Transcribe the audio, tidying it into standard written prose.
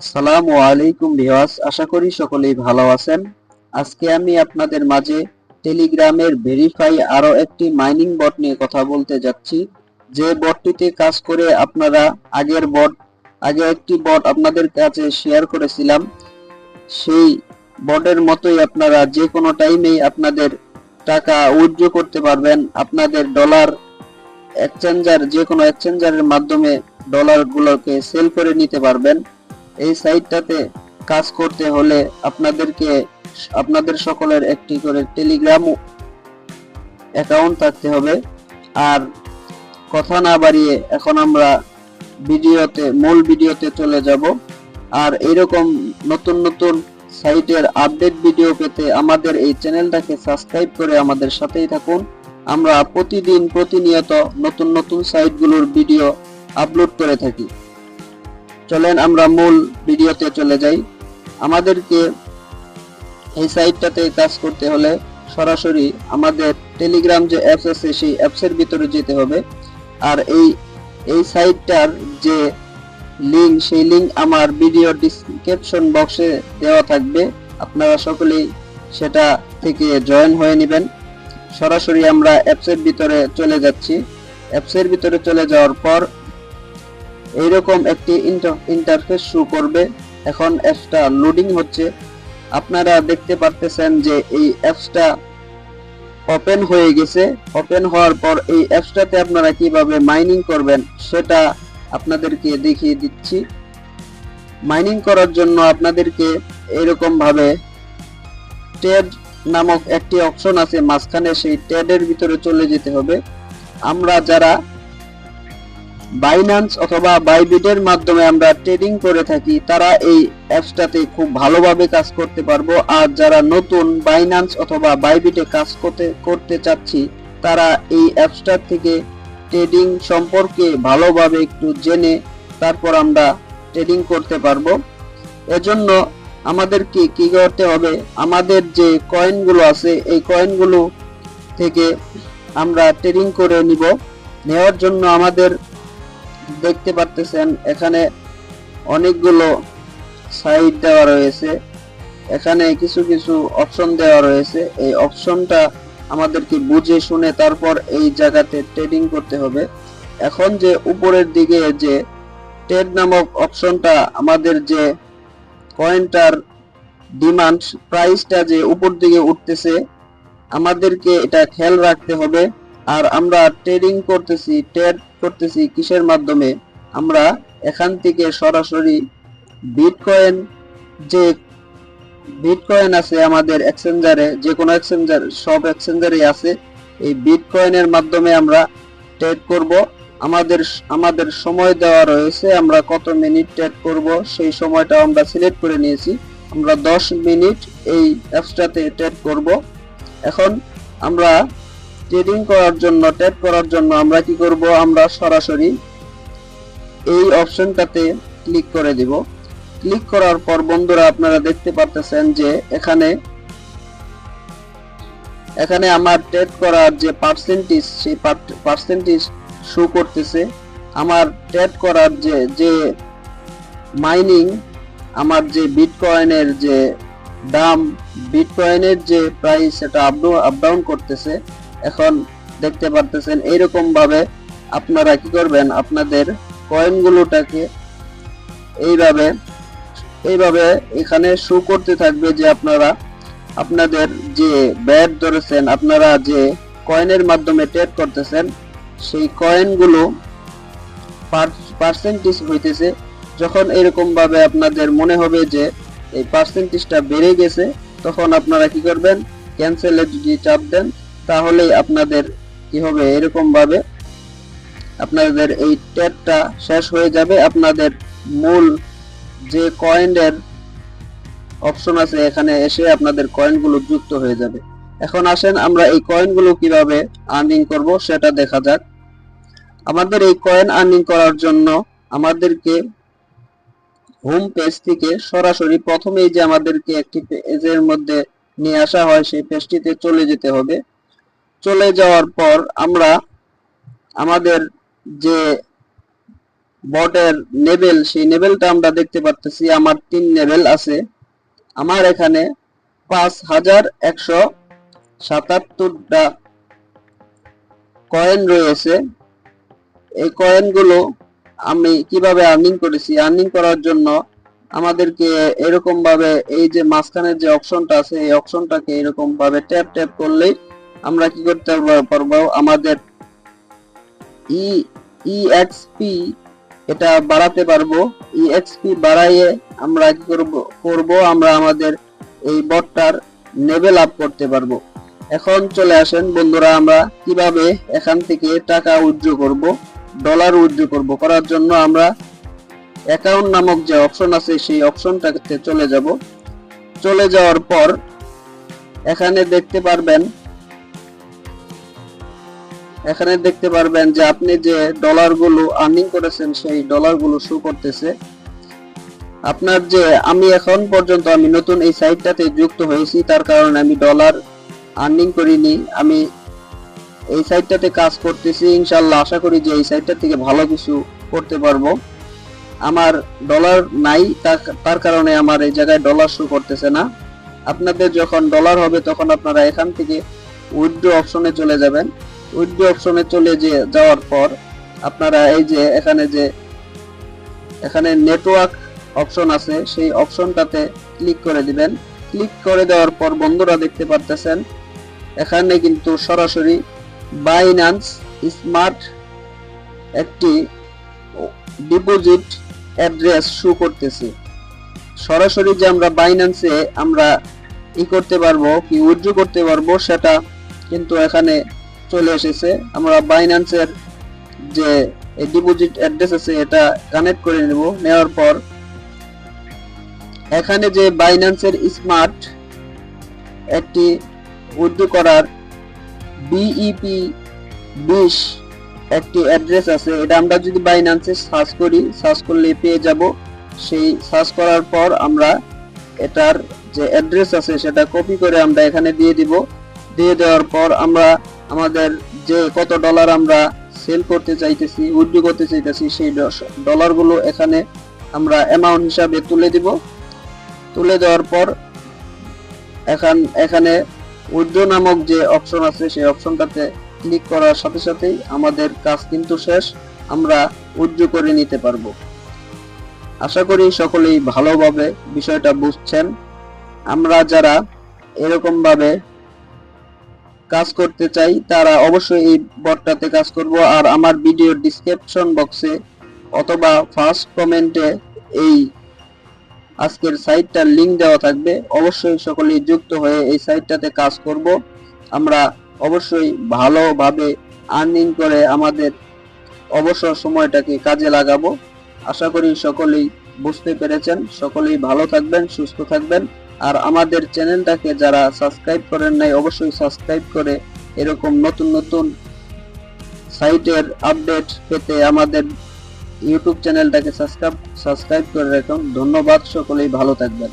আসসালামু আলাইকুম ভিউয়ার্স, আশা করি সকলেই ভালো আছেন। আজকে আমি আপনাদের মাঝে টেলিগ্রামের ভেরিফাই আরো একটি মাইনিং বট নিয়ে কথা বলতে যাচ্ছি। যে বটটিতে কাজ করে আপনারা আগে একটি বট আপনাদের কাছে শেয়ার করেছিলাম, সেই বটের মতোই আপনারা যে কোনো টাইমেই আপনাদের টাকা উইথড্র করতে পারবেন। আপনাদের ডলার যে কোনো এক্সচেঞ্জারের মাধ্যমে ডলারগুলোকে সেল করে নিতে পারবেন। এই সাইটটাতে কাজ করতে হলে আপনাদের সকলের একটি করে টেলিগ্রাম অ্যাকাউন্ট থাকতে হবে। আর কথা না বাড়িয়ে এখন আমরা মূল ভিডিওতে চলে যাব। আর এরকম নতুন নতুন সাইটের আপডেট ভিডিও পেতে আমাদের এই চ্যানেলটাকে সাবস্ক্রাইব করে আমাদের সাথেই থাকুন। আমরা প্রতিনিয়ত নতুন নতুন সাইটগুলোর ভিডিও আপলোড করে থাকি। চলেন আমরা মূল ভিডিওতে চলে যাই। আমাদেরকে এই সাইটটাতে কাজ করতে হলে সরাসরি আমাদের টেলিগ্রাম যে অ্যাপস আছে সেই অ্যাপসের ভিতরে যেতে হবে। আর এই সাইটটার যে সেই লিংক আমার ভিডিও ডেসক্রিপশন বক্সে দেওয়া থাকবে। আপনারা সকলেই সেটা থেকে জয়েন হয়ে নেবেন। সরাসরি আমরা অ্যাপসের ভিতরে চলে যাচ্ছি। অ্যাপসের ভিতরে চলে যাওয়ার পর এইরকম একটি ইন্টারফেস শো করবে। এখন অ্যাপসটা লোডিং হচ্ছে। আপনারা দেখতে পারতেছেন যে এই অ্যাপসটা ওপেন হয়ে গেছে। ওপেন হওয়ার পর এই অ্যাপসটাতে আপনারা কিভাবে মাইনিং করবেন সেটা আপনাদেরকে দেখিয়ে দিচ্ছি। মাইনিং করার জন্য আপনাদেরকে এরকম ভাবে ট্রেড নামক একটি অপশন আছে মাঝখানে, সেই ট্রেডের ভিতরে চলে যেতে হবে। আমরা যারা বাইন্যান্স অথবা বাইবিটের মাধ্যমে আমরা ট্রেডিং করে থাকি তারা এই অ্যাপসটাতে খুব ভালোভাবে কাজ করতে পারবো। আর যারা নতুন বাইন্যান্স অথবা বাইবিটে কাজ করতে চাচ্ছি তারা এই অ্যাপসটার থেকে ট্রেডিং সম্পর্কে ভালোভাবে একটু জেনে তারপর আমরা ট্রেডিং করতে পারবো। এজন্য আমাদেরকে কি করতে হবে, আমাদের যে কয়েনগুলো আছে এই কয়েনগুলো থেকে আমরা ট্রেডিং করে নেওয়ার জন্য আমাদের দেখতে পারতেছেন এখানে অনেকগুলো সাইট দেওয়া রয়েছে। এখানে কিছু কিছু অপশন দেওয়া রয়েছে। এই অপশনটা আমাদেরকে বুঝে শুনে তারপর এই জায়গাতে ট্রেডিং করতে হবে। এখন যে উপরের দিকে যে ট্রেড নামক অপশনটা, আমাদের যে কয়েনটার ডিমান্ড প্রাইসটা যে উপর দিকে উঠতেছে, আমাদেরকে এটা খেয়াল রাখতে হবে। আর আমরা ট্রেড করতেছি কিসের মাধ্যমে? আমরা এখান থেকে সরাসরি বিটকয়েন আছে আমাদের এক্সচেঞ্জারে, যে কোনো সব এক্সচেঞ্জারে আছে। এই বিটকয়েনের মাধ্যমে আমরা ট্রেড করব। আমাদের সময় দেওয়া রয়েছে, আমরা কত মিনিট ট্রেড করব সেই সময়টা আমরা সিলেক্ট করে নিয়েছি। আমরা 10 মিনিট এই অ্যাপসটাতে ট্রেড করব। এখন আমরা ট্রেড করার জন্য আমরা কি করব, আমরা সরাসরি এই অপশনটাতে ক্লিক করে দিব। ক্লিক করার পর বন্ধুরা আপনারা দেখতে পারতেছেন যে এখানে আমার ট্রেড করার যে পার্সেন্টেজ সেই পার্সেন্টেজ শো করতেছে। আমার ট্রেড করার যে মাইনিং, আমার যে বিটকয়েনের যে দাম, বিটকয়েনের যে প্রাইস সেটা আপ ডাউন করতেছে। এখন দেখতে পারতেছেন এইরকম ভাবে আপনারা কি করবেন, আপনাদের কয়েনগুলোটাকে এইভাবে এখানে শো করতে থাকবে যে আপনাদের যে ব্যাট ধরেছেন, আপনারা যে কয়েনের মাধ্যমে ট্রেড করতেছেন সেই কয়েনগুলো পার্সেন্টেজ হইতেছে। যখন এরকম ভাবে আপনাদের মনে হবে যে এই পার্সেন্টেজটা বেড়ে গেছে, তখন আপনারা কি করবেন, ক্যান্সেলে যদি চাপ দেন তাহলেই আপনাদের কি হবে, এরকম ভাবে আপনাদের এই ট্রেডটা শেষ হয়ে যাবে। আপনাদের মূল যে কয়েনের অপশন আছে এখানে এসে আপনাদের কয়েনগুলো যুক্ত হয়ে যাবে। এখন আসেন আমরা এই কয়েনগুলো কিভাবে আর্নিং করব সেটা দেখা যাক। আমাদের এই কয়েন আর্নিং করার জন্য আমাদেরকে হোম পেজ থেকে সরাসরি প্রথমেই যে আমাদেরকে একটি পেজের মধ্যে নিয়ে আসা হয় সেই পেজটিতে চলে যেতে হবে। চলে যাওয়ার পর আমরা আমাদের যে বটের লেভেল, সেই লেভেলটা আমরা দেখতে পারতেছি। আমার 3 লেভেল আছে। আমার এখানে 5177টা কয়েন রয়েছে। এই কয়েনগুলো আমি কিভাবে আর্নিং করেছি, আর্নিং করার জন্য আমাদেরকে এরকম ভাবে এই যে মাঝখানে যে অপশনটা আছে এই অপশনটাকে এরকম ভাবে ট্যাপ ট্যাপ করলেই আমরা কি করতে পারবো, আমাদের ইএক্সপি এটা বাড়াতে পারবো। ইএক্সপি বাড়াইয়ে আমরা কি করব, আমরা আমাদের এই বটটার লেভেল আপ করতে পারবো। এখন চলে আসেন বন্ধুরা, আমরা কিভাবে এখান থেকে টাকা উইথড্র করব, ডলার উইথড্র করব। করার জন্য আমরা অ্যাকাউন্ট নামক যে অপশন আছে সেই অপশনটাতে চলে যাব। চলে যাওয়ার পর এখানে দেখতে পারবেন যে আপনি যে ডলারগুলো আর্নিং করেছেন সেই ডলারগুলো শো করতেছে। আপনার যে আমি এখন পর্যন্ত আমি নতুন এই সাইটটাতে যুক্ত হয়েছি, তার কারণে আমি ডলার আর্নিং করিনি। আমি এই সাইটটাতে কাজ করতেছি, ইনশাল্লাহ আশা করি যে এই সাইটটা থেকে ভালো কিছু করতে পারবো। আমার ডলার নাই, তার কারণে আমার এই জায়গায় ডলার শো করতেছে না। আপনাদের যখন ডলার হবে তখন আপনারা এখান থেকে উইথড্র অপশনে চলে যাবেন। উইথড্র অপশনে চলে যাওয়ার পর আপনারা এই যে এখানে নেটওয়ার্ক অপশন আছে সেই অপশনটাতে ক্লিক করে দিবেন। ক্লিক করে দেওয়ার পর বন্ধুরা দেখতে পারতেছেন এখানে কিন্তু সরাসরি বাইন্যান্স স্মার্ট একটি ডিপোজিট অ্যাড্রেস শো করতেছে। সরাসরি যে আমরা বাইন্যান্সে আমরা করতে পারবো, কি উইথড্র করতে পারবো, সেটা কিন্তু এখানে চলে এসেছে। আমরা বাইন্যান্সের যে ডিপোজিট অ্যাড্রেস আছে এটা কানেক্ট করে নেব। নেওয়ার পর এখানে যে বাইন্যান্সের স্মার্ট একটি উইথড্র করার বিইপি 20 একটি অ্যাড্রেস আছে, এটা আমরা যদি বাইন্যান্সে সার্চ করি, সার্চ করলে পেয়ে যাব। সেই সার্চ করার পর আমরা এটার যে অ্যাড্রেস আছে সেটা কপি করে আমরা এখানে দিয়ে দিব। দিয়ে দেওয়ার পর আমরা আমাদের যে কত ডলার আমরা সেল করতে চাইতেছি, উইথড্র করতে চাইতেছি, সেই ডলারগুলো এখানে আমরা অ্যামাউন্ট হিসাবে তুলে দিব। তুলে দেওয়ার পর এখানে উইথড্র নামক যে অপশন আছে সেই অপশনটাতে ক্লিক করার সাথে সাথেই আমাদের কাজ কিন্তু শেষ, আমরা উইথড্র করে নিতে পারবো। আশা করি সকলেই ভালোভাবে বিষয়টা বুঝছেন। আমরা যারা এরকম ভাবে কাজ করতে চাই তারা অবশ্যই এই বটটাতে কাজ করব। আর আমার ভিডিওর ডেসক্রিপশন বক্সে অথবা ফার্স্ট কমেন্টে এই আজকের সাইটটার লিংক দেওয়া থাকবে। অবশ্যই সকলেই যুক্ত হয়ে এই সাইটটাতে কাজ করব। আমরা অবশ্যই ভালোভাবে আর্নিং করে আমাদের অবসর সময়টাকে কাজে লাগাবো। আশা করি সকলেই বুঝতে পেরেছেন। সকলেই ভালো থাকবেন, সুস্থ থাকবেন। আর আমাদের চ্যানেলটাকে যারা সাবস্ক্রাইব করেন নাই অবশ্যই সাবস্ক্রাইব করে এরকম নতুন নতুন সাইটের আপডেট পেতে আমাদের ইউটিউব চ্যানেলটাকে সাবস্ক্রাইব করে রাখুন। ধন্যবাদ, সকলেই ভালো থাকবেন।